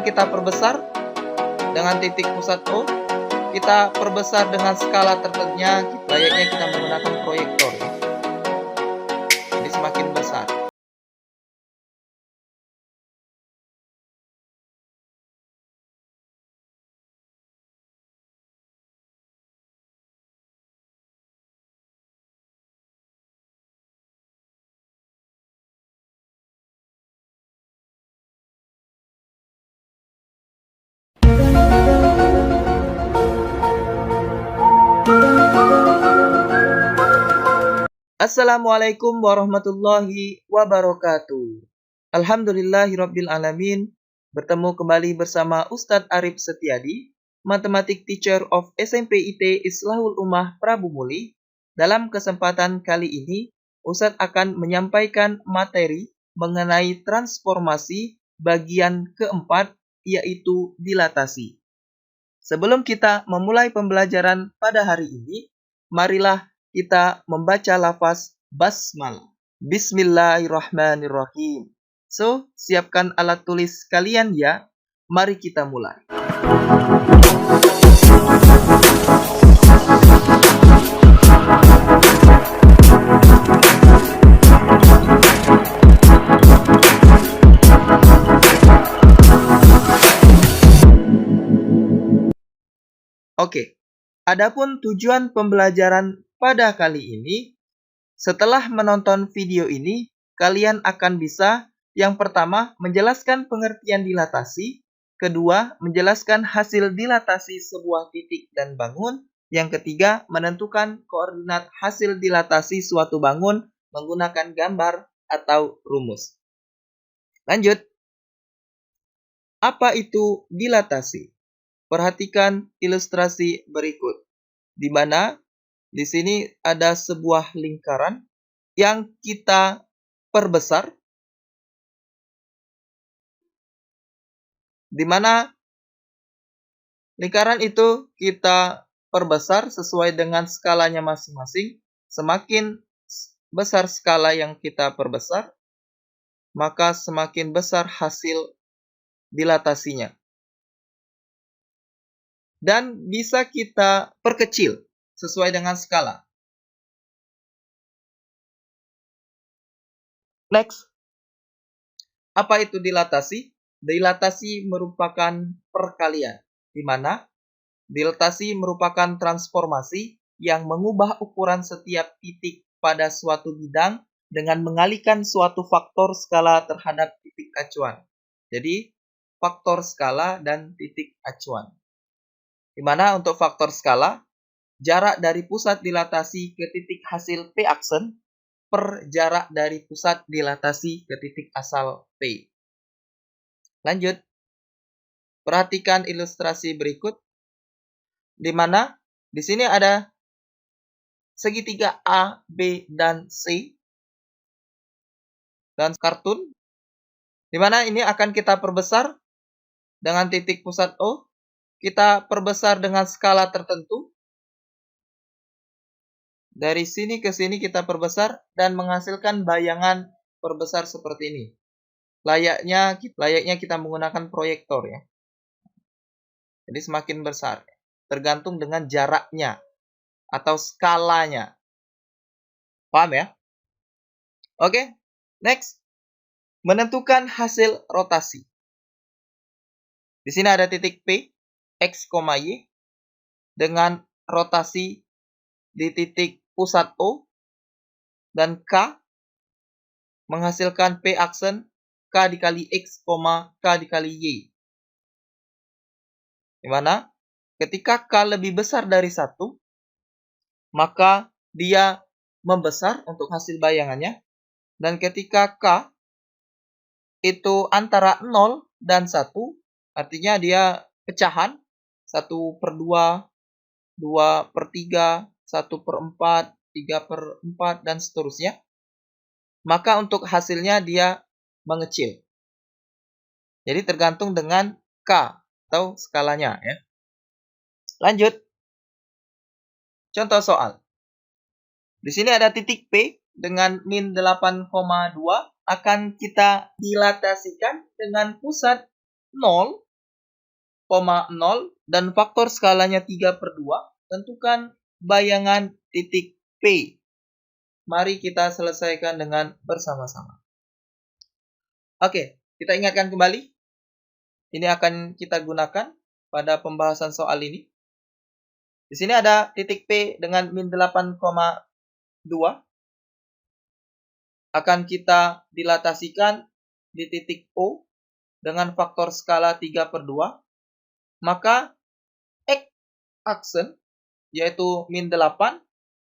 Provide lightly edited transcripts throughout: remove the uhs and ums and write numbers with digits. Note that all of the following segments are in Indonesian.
akan kita perbesar dengan titik pusat O. Kita perbesar dengan skala tertentunya, layaknya kita menggunakan proyektor ya. Jadi semakin besar. Assalamualaikum warahmatullahi wabarakatuh. Alhamdulillahirabbil alamin. Bertemu kembali bersama Ustadz Arif Setiadi, Matematik Teacher of SMP IT Islahul Ummah Prabu Muli. Dalam kesempatan kali ini, Ustadz akan menyampaikan materi mengenai transformasi bagian keempat, yaitu dilatasi. Sebelum kita memulai pembelajaran pada hari ini, marilah kita membaca lafaz basmalah. Bismillahirrahmanirrahim. So, siapkan alat tulis kalian ya. Mari kita mulai. Oke. Adapun tujuan pembelajaran pada kali ini, setelah menonton video ini, kalian akan bisa yang pertama menjelaskan pengertian dilatasi, kedua menjelaskan hasil dilatasi sebuah titik dan bangun, yang ketiga menentukan koordinat hasil dilatasi suatu bangun menggunakan gambar atau rumus. Lanjut. Apa itu dilatasi? Perhatikan ilustrasi berikut, di mana di sini ada sebuah lingkaran yang kita perbesar, di mana lingkaran itu kita perbesar sesuai dengan skalanya masing-masing. Semakin besar skala yang kita perbesar, maka semakin besar hasil dilatasinya. Dan bisa kita perkecil sesuai dengan skala. Next. Apa itu dilatasi? Dilatasi merupakan perkalian, di mana dilatasi merupakan transformasi yang mengubah ukuran setiap titik pada suatu bidang dengan mengalihkan suatu faktor skala terhadap titik acuan. Jadi, faktor skala dan titik acuan. Di mana untuk faktor skala, jarak dari pusat dilatasi ke titik hasil P aksen per jarak dari pusat dilatasi ke titik asal P. Lanjut. Perhatikan ilustrasi berikut, di mana di sini ada segitiga A, B, dan C, dan kartun, di mana ini akan kita perbesar dengan titik pusat O. Kita perbesar dengan skala tertentu. Dari sini ke sini kita perbesar dan menghasilkan bayangan perbesar seperti ini. Layaknya kita menggunakan proyektor ya. Jadi semakin besar, tergantung dengan jaraknya atau skalanya. Paham ya? Oke, next. Menentukan hasil rotasi. Di sini ada titik P, X, Y, dengan rotasi di titik pusat O, dan K menghasilkan P aksen K dikali X, K dikali Y. Di mana ketika K lebih besar dari 1, maka dia membesar untuk hasil bayangannya. Dan ketika K itu antara 0 dan 1, artinya dia pecahan, 1/2, 2/3, 1/4, 3/4, dan seterusnya. Maka untuk hasilnya dia mengecil. Jadi tergantung dengan K atau skalanya ya. Lanjut. Contoh soal. Di sini ada titik P dengan min 8,2 akan kita dilatasikan dengan pusat 0 dan faktor skalanya 3/2, tentukan bayangan titik P. Mari kita selesaikan dengan bersama-sama. Oke, kita ingatkan kembali. Ini akan kita gunakan pada pembahasan soal ini. Di sini ada titik P dengan min 8,2. Akan kita dilatasikan di titik O dengan faktor skala 3/2. Maka X-aksen, yaitu min 8,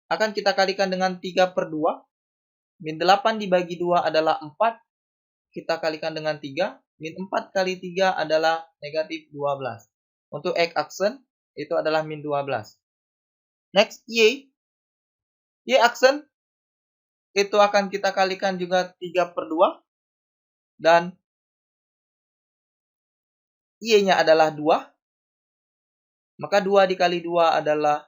akan kita kalikan dengan 3/2. Min 8 dibagi 2 adalah 4. Kita kalikan dengan 3. Min 4 kali 3 adalah negatif 12. Untuk X-aksen, itu adalah min 12. Next, Y. Y-aksen, itu akan kita kalikan juga 3/2. Dan Y-nya adalah 2. Maka 2 dikali 2 adalah,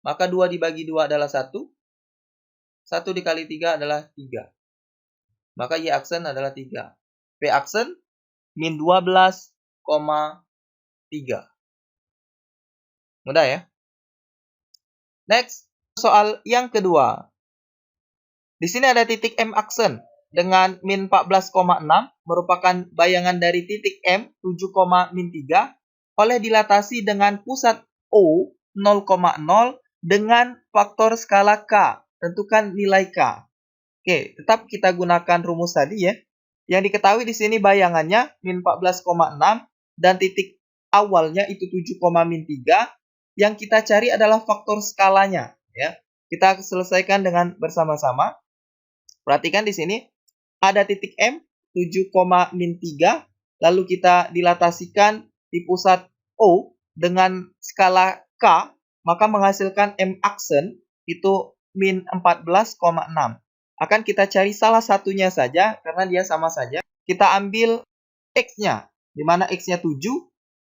maka 2 dibagi 2 adalah 1. 1 dikali 3 adalah 3. Maka Y-aksen adalah 3. P-aksen, min 12,3. Mudah ya? Next, soal yang kedua. Di sini ada titik M-aksen dengan min 14,6 merupakan bayangan dari titik M 7,3 oleh dilatasi dengan pusat O 0,0 dengan faktor skala K. Tentukan nilai K. Oke, tetap kita gunakan rumus tadi ya. Yang diketahui di sini bayangannya min 14,6 dan titik awalnya itu 7,3. Yang kita cari adalah faktor skalanya ya. Kita selesaikan dengan bersama-sama. Perhatikan di sini ada titik M 7,3, lalu kita dilatasikan di pusat O dengan skala K, maka menghasilkan M-aksen itu min 14,6. Akan kita cari salah satunya saja karena dia sama saja. Kita ambil X-nya, di mana X-nya 7,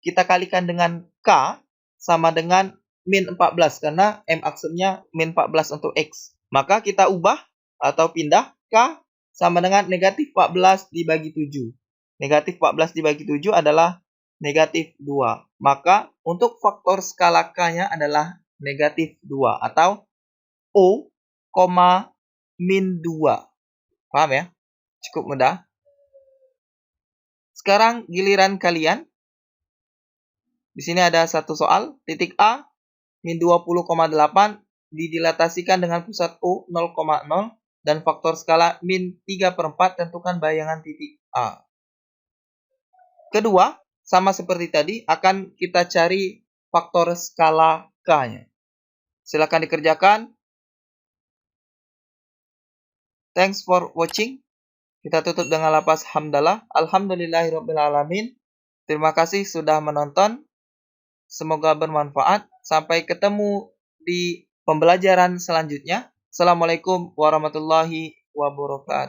kita kalikan dengan K sama dengan min 14 karena M-aksennya min 14 untuk X. Maka kita ubah atau pindah K sama dengan negatif 14 dibagi 7. Negatif 14 dibagi 7 adalah negatif 2. Maka untuk faktor skala K-nya adalah negatif 2 atau O, min 2. Paham ya? Cukup mudah. Sekarang giliran kalian. Di sini ada satu soal. Titik A, min 20,8 didilatasikan dengan pusat O 0,0 dan faktor skala min 3/4. Tentukan bayangan titik A. Kedua, sama seperti tadi, akan kita cari faktor skala K-nya. Silakan dikerjakan. Thanks for watching. Kita tutup dengan lafaz hamdalah. Alhamdulillahirrabbilalamin. Terima kasih sudah menonton. Semoga bermanfaat. Sampai ketemu di pembelajaran selanjutnya. Assalamualaikum warahmatullahi wabarakatuh.